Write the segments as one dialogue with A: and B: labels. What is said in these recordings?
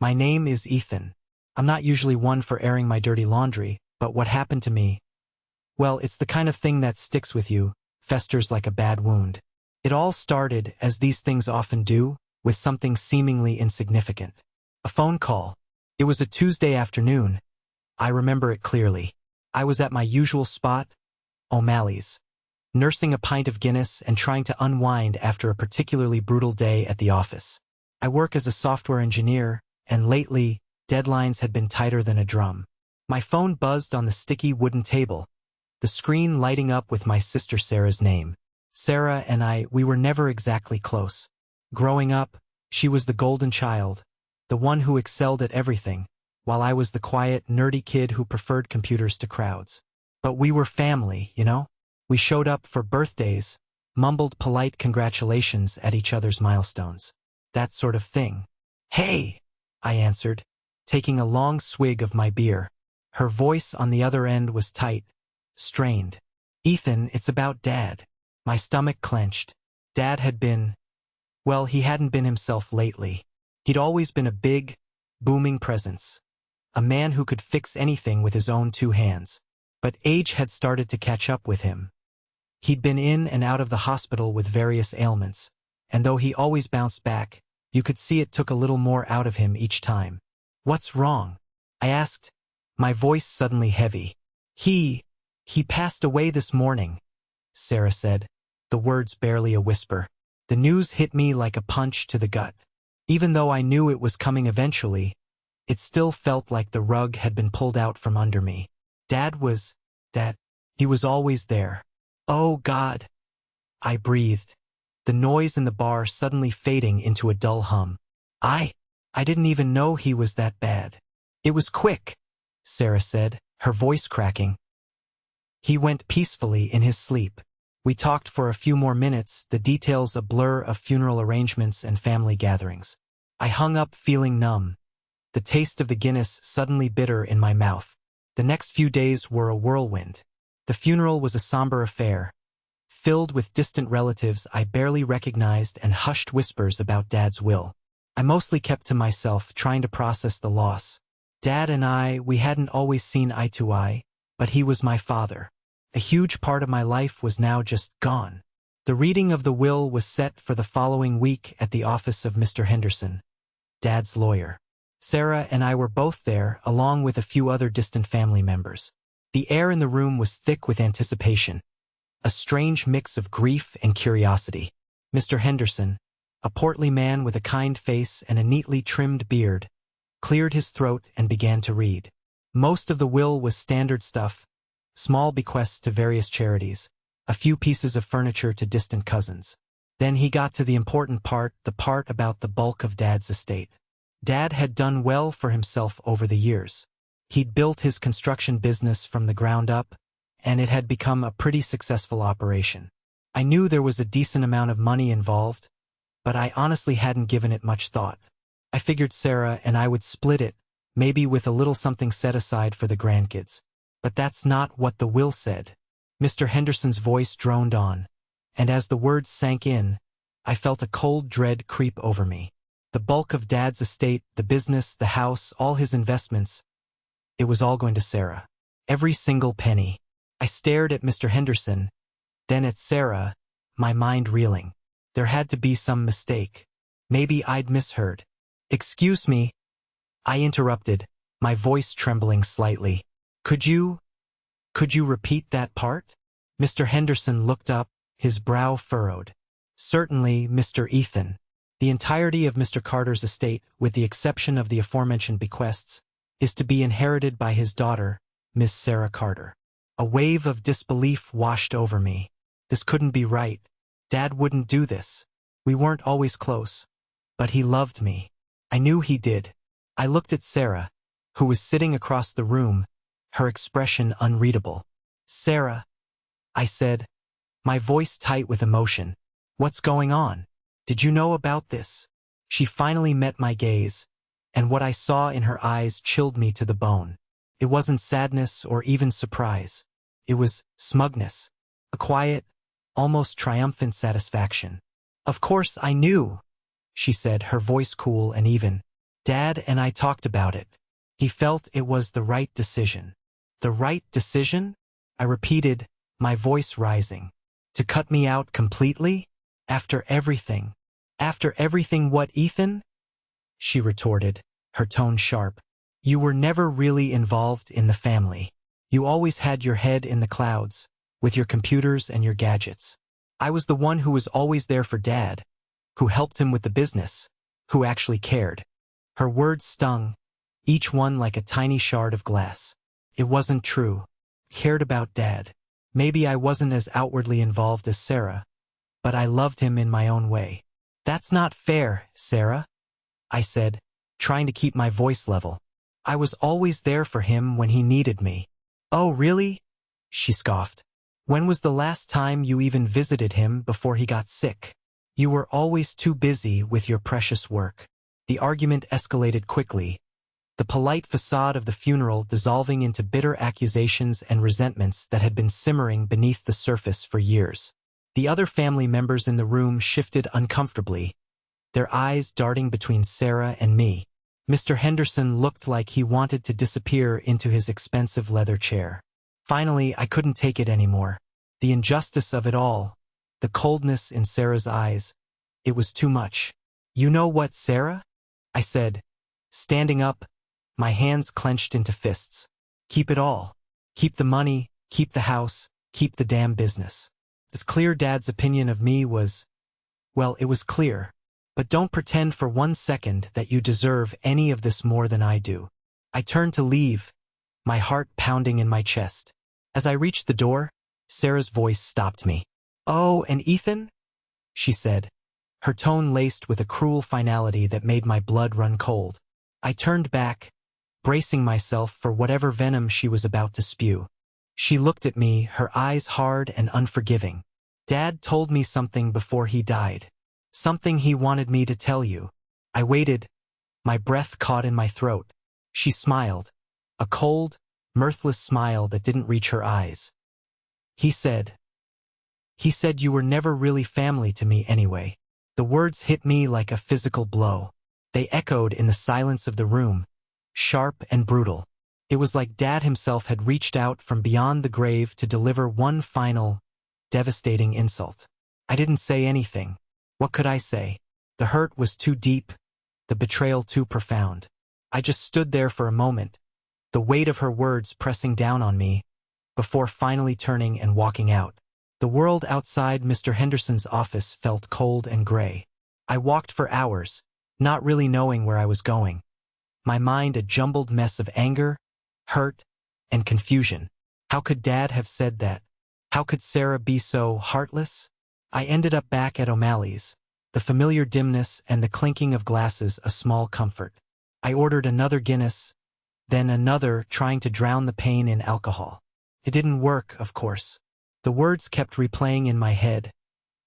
A: My name is Ethan. I'm not usually one for airing my dirty laundry, but what happened to me? Well, it's the kind of thing that sticks with you, festers like a bad wound. It all started, as these things often do, with something seemingly insignificant. A phone call. It was a Tuesday afternoon. I remember it clearly. I was at my usual spot, O'Malley's, nursing a pint of Guinness and trying to unwind after a particularly brutal day at the office. I work as a software engineer, and lately, deadlines had been tighter than a drum. My phone buzzed on the sticky wooden table, the screen lighting up with my sister Sarah's name. Sarah and we were never exactly close. Growing up, she was the golden child, the one who excelled at everything, while I was the quiet, nerdy kid who preferred computers to crowds. But we were family, you know? We showed up for birthdays, mumbled polite congratulations at each other's milestones. That sort of thing. "Hey," I answered, taking a long swig of my beer. Her voice on the other end was tight, strained. "Ethan, it's about Dad." My stomach clenched. Dad had been, well, he hadn't been himself lately. He'd always been a big, booming presence. A man who could fix anything with his own two hands. But age had started to catch up with him. He'd been in and out of the hospital with various ailments, and though he always bounced back, you could see it took a little more out of him each time. "What's wrong?" I asked, my voice suddenly heavy. He passed away this morning," Sarah said, the words barely a whisper. The news hit me like a punch to the gut. Even though I knew it was coming eventually, it still felt like the rug had been pulled out from under me. He was always there. "Oh, God," I breathed, the noise in the bar suddenly fading into a dull hum. I didn't even know he was that bad." "It was quick," Sarah said, her voice cracking. "He went peacefully in his sleep. We talked for a few more minutes, the details a blur of funeral arrangements and family gatherings. I hung up feeling numb, the taste of the Guinness suddenly bitter in my mouth. The next few days were a whirlwind. The funeral was a somber affair, filled with distant relatives I barely recognized and hushed whispers about Dad's will. I mostly kept to myself, trying to process the loss. Dad and we hadn't always seen eye to eye, but he was my father. A huge part of my life was now just gone. The reading of the will was set for the following week at the office of Mr. Henderson, Dad's lawyer. Sarah and I were both there, along with a few other distant family members. The air in the room was thick with anticipation, a strange mix of grief and curiosity. Mr. Henderson, a portly man with a kind face and a neatly trimmed beard, cleared his throat and began to read. Most of the will was standard stuff, small bequests to various charities, a few pieces of furniture to distant cousins. Then he got to the important part, the part about the bulk of Dad's estate. Dad had done well for himself over the years. He'd built his construction business from the ground up, and it had become a pretty successful operation. I knew there was a decent amount of money involved, but I honestly hadn't given it much thought. I figured Sarah and I would split it, maybe with a little something set aside for the grandkids. But that's not what the will said. Mr. Henderson's voice droned on, and as the words sank in, I felt a cold dread creep over me. The bulk of Dad's estate, the business, the house, all his investments, it was all going to Sarah. Every single penny. I stared at Mr. Henderson, then at Sarah, my mind reeling. There had to be some mistake. Maybe I'd misheard. "Excuse me," I interrupted, my voice trembling slightly. Could you repeat that part?" Mr. Henderson looked up, his brow furrowed. "Certainly, Mr. Ethan. The entirety of Mr. Carter's estate, with the exception of the aforementioned bequests, is to be inherited by his daughter, Miss Sarah Carter." A wave of disbelief washed over me. This couldn't be right. Dad wouldn't do this. We weren't always close, but he loved me. I knew he did. I looked at Sarah, who was sitting across the room, her expression unreadable. "Sarah," I said, my voice tight with emotion, "what's going on? Did you know about this?" She finally met my gaze, and what I saw in her eyes chilled me to the bone. It wasn't sadness or even surprise. It was smugness, a quiet, almost triumphant satisfaction. "Of course I knew," she said, her voice cool and even. Dad and I talked about it. He felt it was the right decision. The right decision? I repeated, my voice rising. To cut me out completely? After everything? After everything what, Ethan? She retorted, her tone sharp. You were never really involved in the family. You always had your head in the clouds, with your computers and your gadgets. I was the one who was always there for Dad, who helped him with the business, who actually cared. Her words stung, each one like a tiny shard of glass. It wasn't true. Cared about Dad. Maybe I wasn't as outwardly involved as Sarah, but I loved him in my own way. That's not fair, Sarah, I said, trying to keep my voice level. I was always there for him when he needed me. Oh, really? She scoffed. When was the last time you even visited him before he got sick? You were always too busy with your precious work. The argument escalated quickly, the polite facade of the funeral dissolving into bitter accusations and resentments that had been simmering beneath the surface for years. The other family members in the room shifted uncomfortably, their eyes darting between Sarah and me. Mr. Henderson looked like he wanted to disappear into his expensive leather chair. Finally, I couldn't take it anymore. The injustice of it all, the coldness in Sarah's eyes, it was too much. You know what, Sarah? I said, standing up, my hands clenched into fists. Keep it all. Keep the money, keep the house, keep the damn business. This clear Dad's opinion of me was, well, it was clear. But don't pretend for 1 second that you deserve any of this more than I do. I turned to leave, my heart pounding in my chest. As I reached the door, Sarah's voice stopped me. Oh, and Ethan? She said, her tone laced with a cruel finality that made my blood run cold. I turned back, bracing myself for whatever venom she was about to spew. She looked at me, her eyes hard and unforgiving. Dad told me something before he died. Something he wanted me to tell you. I waited, my breath caught in my throat. She smiled, a cold, mirthless smile that didn't reach her eyes. He said you were never really family to me anyway. The words hit me like a physical blow. They echoed in the silence of the room, sharp and brutal. It was like Dad himself had reached out from beyond the grave to deliver one final, devastating insult. I didn't say anything. What could I say? The hurt was too deep, the betrayal too profound. I just stood there for a moment, the weight of her words pressing down on me, before finally turning and walking out. The world outside Mr. Henderson's office felt cold and gray. I walked for hours, not really knowing where I was going. My mind a jumbled mess of anger, hurt, and confusion. How could Dad have said that? How could Sarah be so heartless? I ended up back at O'Malley's, the familiar dimness and the clinking of glasses a small comfort. I ordered another Guinness, then another, trying to drown the pain in alcohol. It didn't work, of course. The words kept replaying in my head,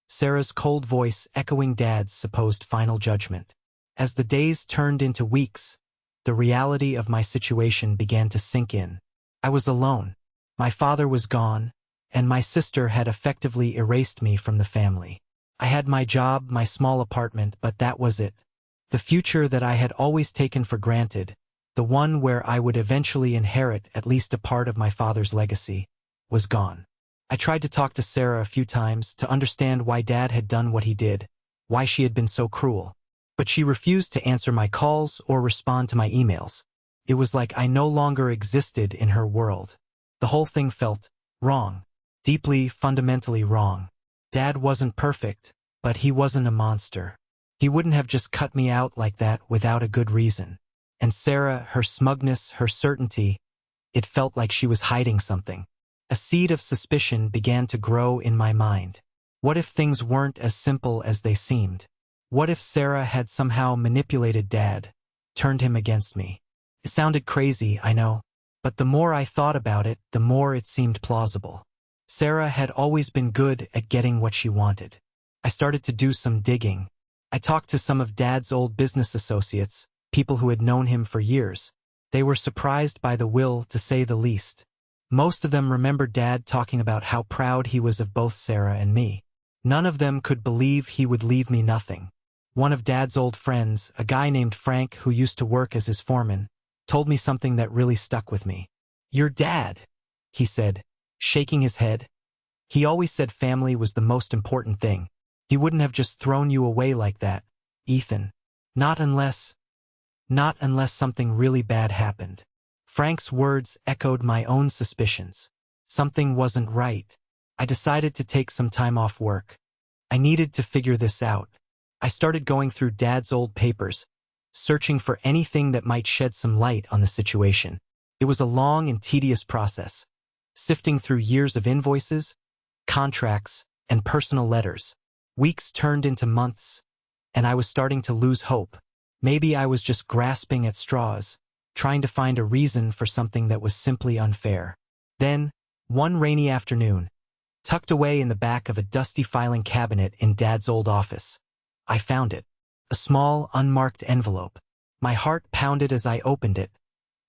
A: Sarah's cold voice echoing Dad's supposed final judgment. As the days turned into weeks, the reality of my situation began to sink in. I was alone. My father was gone, and my sister had effectively erased me from the family. I had my job, my small apartment, but that was it. The future that I had always taken for granted, the one where I would eventually inherit at least a part of my father's legacy, was gone. I tried to talk to Sarah a few times to understand why Dad had done what he did, why she had been so cruel. But she refused to answer my calls or respond to my emails. It was like I no longer existed in her world. The whole thing felt wrong. Deeply, fundamentally wrong. Dad wasn't perfect, but he wasn't a monster. He wouldn't have just cut me out like that without a good reason. And Sarah, her smugness, her certainty, it felt like she was hiding something. A seed of suspicion began to grow in my mind. What if things weren't as simple as they seemed? What if Sarah had somehow manipulated Dad, turned him against me? It sounded crazy, I know, but the more I thought about it, the more it seemed plausible. Sarah had always been good at getting what she wanted. I started to do some digging. I talked to some of Dad's old business associates, people who had known him for years. They were surprised by the will, to say the least. Most of them remembered Dad talking about how proud he was of both Sarah and me. None of them could believe he would leave me nothing. One of Dad's old friends, a guy named Frank who used to work as his foreman, told me something that really stuck with me. "Your dad," he said, shaking his head. "He always said family was the most important thing. He wouldn't have just thrown you away like that, Ethan. Not unless something really bad happened." Frank's words echoed my own suspicions. Something wasn't right. I decided to take some time off work. I needed to figure this out. I started going through Dad's old papers, searching for anything that might shed some light on the situation. It was a long and tedious process, sifting through years of invoices, contracts, and personal letters. Weeks turned into months, and I was starting to lose hope. Maybe I was just grasping at straws, trying to find a reason for something that was simply unfair. Then, one rainy afternoon, tucked away in the back of a dusty filing cabinet in Dad's old office, I found it. A small, unmarked envelope. My heart pounded as I opened it,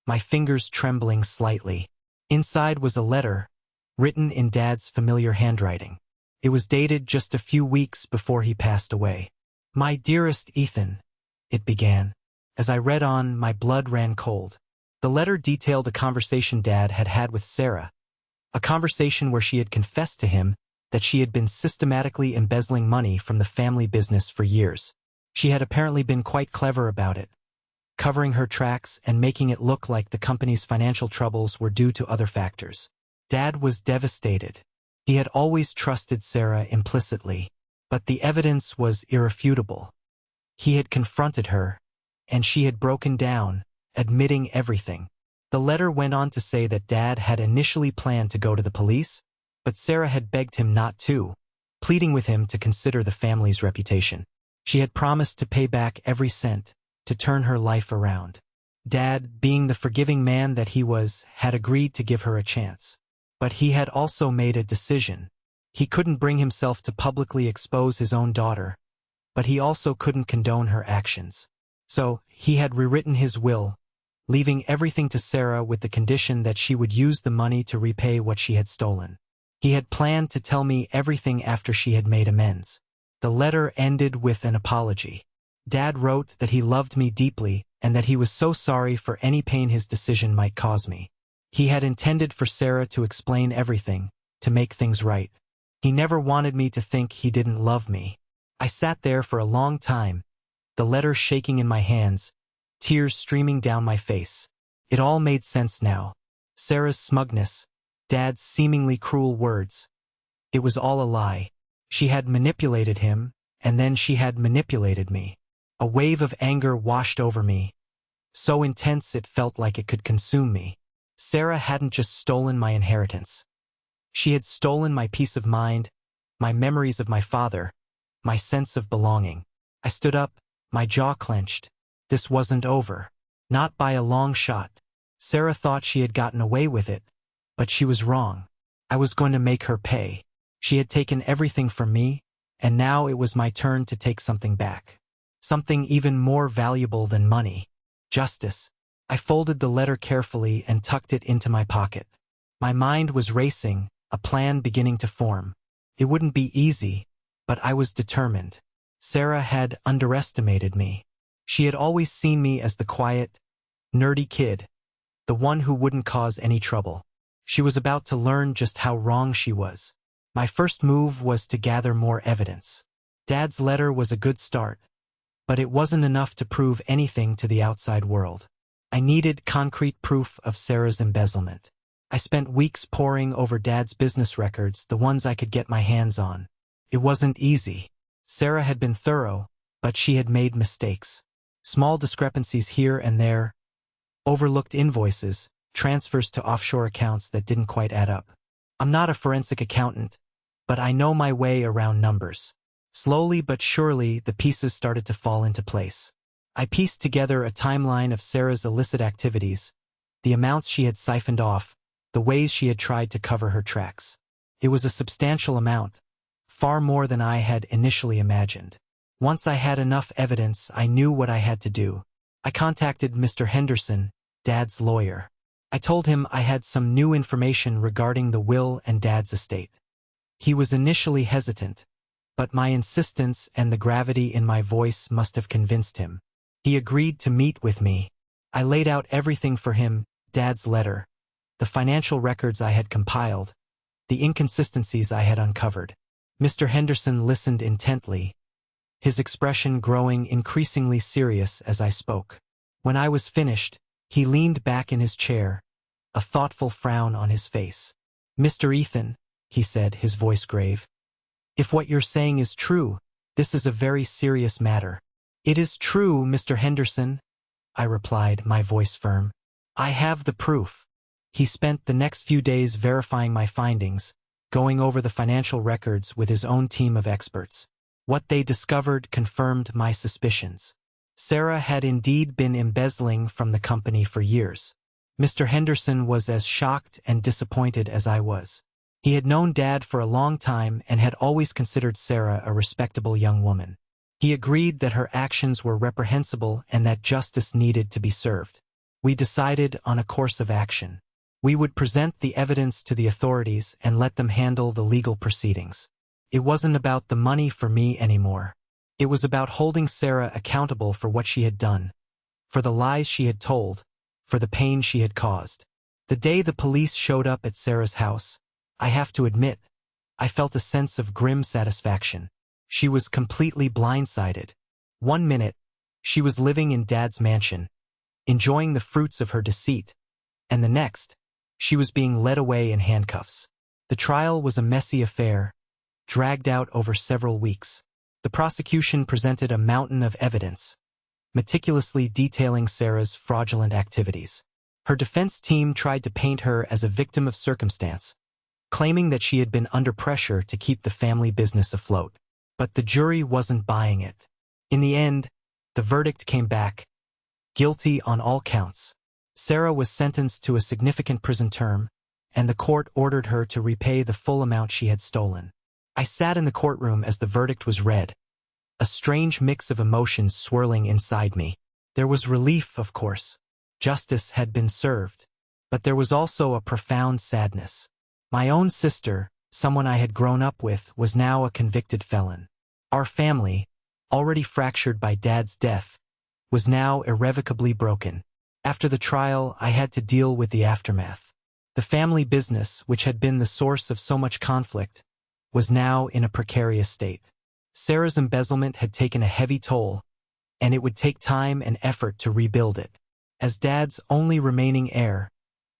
A: my fingers trembling slightly. Inside was a letter, written in Dad's familiar handwriting. It was dated just a few weeks before he passed away. "My dearest Ethan," it began. As I read on, my blood ran cold. The letter detailed a conversation Dad had had with Sarah, a conversation where she had confessed to him that she had been systematically embezzling money from the family business for years. She had apparently been quite clever about it, covering her tracks and making it look like the company's financial troubles were due to other factors. Dad was devastated. He had always trusted Sarah implicitly, but the evidence was irrefutable. He had confronted her, and she had broken down, admitting everything. The letter went on to say that Dad had initially planned to go to the police, but Sarah had begged him not to, pleading with him to consider the family's reputation. She had promised to pay back every cent, to turn her life around. Dad, being the forgiving man that he was, had agreed to give her a chance. But he had also made a decision. He couldn't bring himself to publicly expose his own daughter, but he also couldn't condone her actions. So, he had rewritten his will, leaving everything to Sarah with the condition that she would use the money to repay what she had stolen. He had planned to tell me everything after she had made amends. The letter ended with an apology. Dad wrote that he loved me deeply and that he was so sorry for any pain his decision might cause me. He had intended for Sarah to explain everything, to make things right. He never wanted me to think he didn't love me. I sat there for a long time, the letter shaking in my hands, tears streaming down my face. It all made sense now. Sarah's smugness, Dad's seemingly cruel words. It was all a lie. She had manipulated him, and then she had manipulated me. A wave of anger washed over me, so intense it felt like it could consume me. Sarah hadn't just stolen my inheritance. She had stolen my peace of mind, my memories of my father, my sense of belonging. I stood up, my jaw clenched. This wasn't over. Not by a long shot. Sarah thought she had gotten away with it, but she was wrong. I was going to make her pay. She had taken everything from me, and now it was my turn to take something back. Something even more valuable than money. Justice. I folded the letter carefully and tucked it into my pocket. My mind was racing, a plan beginning to form. It wouldn't be easy, but I was determined. Sarah had underestimated me. She had always seen me as the quiet, nerdy kid, the one who wouldn't cause any trouble. She was about to learn just how wrong she was. My first move was to gather more evidence. Dad's letter was a good start, but it wasn't enough to prove anything to the outside world. I needed concrete proof of Sarah's embezzlement. I spent weeks poring over Dad's business records, the ones I could get my hands on. It wasn't easy. Sarah had been thorough, but she had made mistakes. Small discrepancies here and there, overlooked invoices, transfers to offshore accounts that didn't quite add up. I'm not a forensic accountant, but I know my way around numbers. Slowly but surely, the pieces started to fall into place. I pieced together a timeline of Sarah's illicit activities, the amounts she had siphoned off, the ways she had tried to cover her tracks. It was a substantial amount, far more than I had initially imagined. Once I had enough evidence, I knew what I had to do. I contacted Mr. Henderson, Dad's lawyer. I told him I had some new information regarding the will and Dad's estate. He was initially hesitant, but my insistence and the gravity in my voice must have convinced him. He agreed to meet with me. I laid out everything for him, Dad's letter, the financial records I had compiled, the inconsistencies I had uncovered. Mr. Henderson listened intently, his expression growing increasingly serious as I spoke. When I was finished, he leaned back in his chair, a thoughtful frown on his face. "Mr. Ethan," he said, his voice grave, "if what you're saying is true, this is a very serious matter." "It is true, Mr. Henderson," I replied, my voice firm. "I have the proof." He spent the next few days verifying my findings, going over the financial records with his own team of experts. What they discovered confirmed my suspicions. Sarah had indeed been embezzling from the company for years. Mr. Henderson was as shocked and disappointed as I was. He had known Dad for a long time and had always considered Sarah a respectable young woman. He agreed that her actions were reprehensible and that justice needed to be served. We decided on a course of action. We would present the evidence to the authorities and let them handle the legal proceedings. It wasn't about the money for me anymore. It was about holding Sarah accountable for what she had done, for the lies she had told, for the pain she had caused. The day the police showed up at Sarah's house, I have to admit, I felt a sense of grim satisfaction. She was completely blindsided. One minute, she was living in Dad's mansion, enjoying the fruits of her deceit, and the next, she was being led away in handcuffs. The trial was a messy affair, dragged out over several weeks. The prosecution presented a mountain of evidence, meticulously detailing Sarah's fraudulent activities. Her defense team tried to paint her as a victim of circumstance, claiming that she had been under pressure to keep the family business afloat. But the jury wasn't buying it. In the end, the verdict came back, guilty on all counts. Sarah was sentenced to a significant prison term, and the court ordered her to repay the full amount she had stolen. I sat in the courtroom as the verdict was read, a strange mix of emotions swirling inside me. There was relief, of course. Justice had been served. But there was also a profound sadness. My own sister, someone I had grown up with, was now a convicted felon. Our family, already fractured by Dad's death, was now irrevocably broken. After the trial, I had to deal with the aftermath. The family business, which had been the source of so much conflict, was now in a precarious state. Sarah's embezzlement had taken a heavy toll, and it would take time and effort to rebuild it. As Dad's only remaining heir,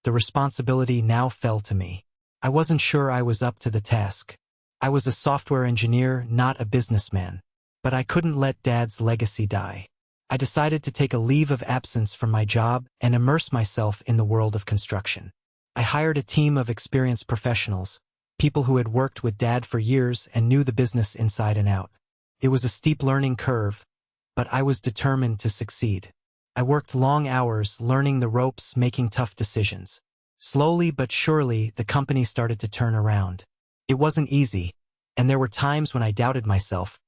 A: the responsibility now fell to me. I wasn't sure I was up to the task. I was a software engineer, not a businessman. But I couldn't let Dad's legacy die. I decided to take a leave of absence from my job and immerse myself in the world of construction. I hired a team of experienced professionals, people who had worked with Dad for years and knew the business inside and out. It was a steep learning curve, but I was determined to succeed. I worked long hours learning the ropes, making tough decisions. Slowly but surely, the company started to turn around. It wasn't easy, and there were times when I doubted myself,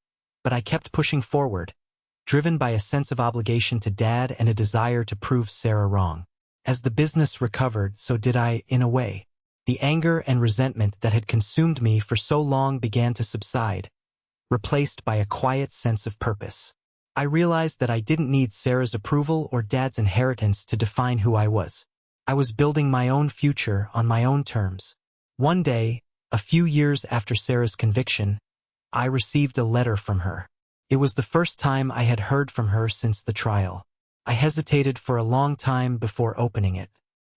A: but I kept pushing forward, driven by a sense of obligation to Dad and a desire to prove Sarah wrong. As the business recovered, so did I, in a way. The anger and resentment that had consumed me for so long began to subside, replaced by a quiet sense of purpose. I realized that I didn't need Sarah's approval or Dad's inheritance to define who I was. I was building my own future on my own terms. One day, a few years after Sarah's conviction, I received a letter from her. It was the first time I had heard from her since the trial. I hesitated for a long time before opening it.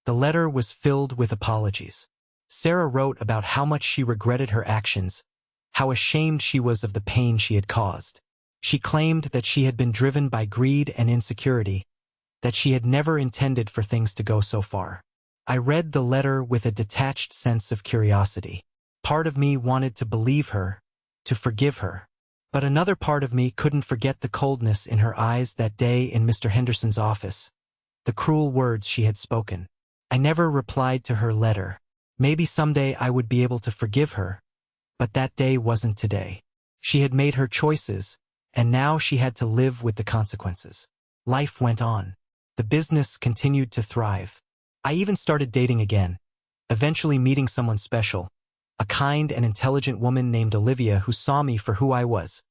A: The letter was filled with apologies. Sarah wrote about how much she regretted her actions, how ashamed she was of the pain she had caused. She claimed that she had been driven by greed and insecurity, that she had never intended for things to go so far. I read the letter with a detached sense of curiosity. Part of me wanted to believe her, to forgive her. But another part of me couldn't forget the coldness in her eyes that day in Mr. Henderson's office, the cruel words she had spoken. I never replied to her letter. Maybe someday I would be able to forgive her, but that day wasn't today. She had made her choices, and now she had to live with the consequences. Life went on. The business continued to thrive. I even started dating again, eventually meeting someone special, a kind and intelligent woman named Olivia who saw me for who I was,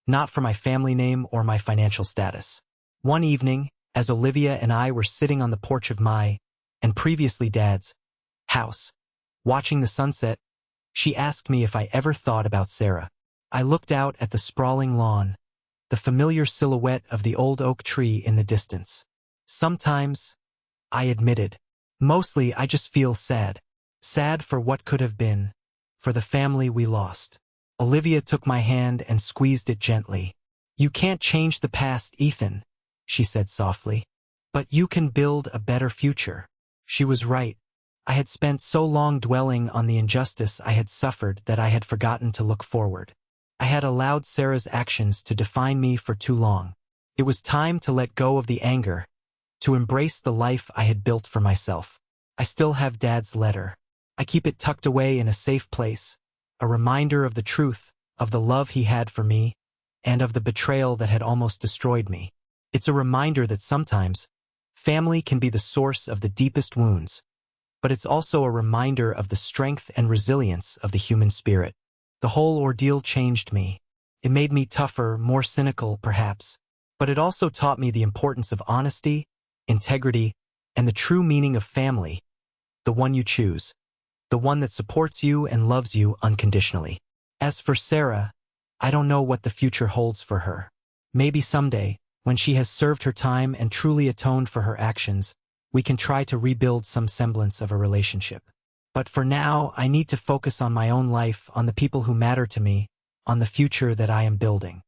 A: not for my family name or my financial status. One evening, as Olivia and I were sitting on the porch of my, and previously Dad's, house, watching the sunset, she asked me if I ever thought about Sarah. I looked out at the sprawling lawn, the familiar silhouette of the old oak tree in the distance. Sometimes, I admitted, mostly I just feel sad. Sad for what could have been, for the family we lost. Olivia took my hand and squeezed it gently. You can't change the past, Ethan, she said softly. But you can build a better future. She was right. I had spent so long dwelling on the injustice I had suffered that I had forgotten to look forward. I had allowed Sarah's actions to define me for too long. It was time to let go of the anger, to embrace the life I had built for myself. I still have Dad's letter. I keep it tucked away in a safe place, a reminder of the truth, of the love he had for me, and of the betrayal that had almost destroyed me. It's a reminder that sometimes, family can be the source of the deepest wounds, but it's also a reminder of the strength and resilience of the human spirit. The whole ordeal changed me. It made me tougher, more cynical, perhaps, but it also taught me the importance of honesty, integrity, and the true meaning of family, the one you choose, the one that supports you and loves you unconditionally. As for Sarah, I don't know what the future holds for her. Maybe someday, when she has served her time and truly atoned for her actions, we can try to rebuild some semblance of a relationship. But for now, I need to focus on my own life, on the people who matter to me, on the future that I am building.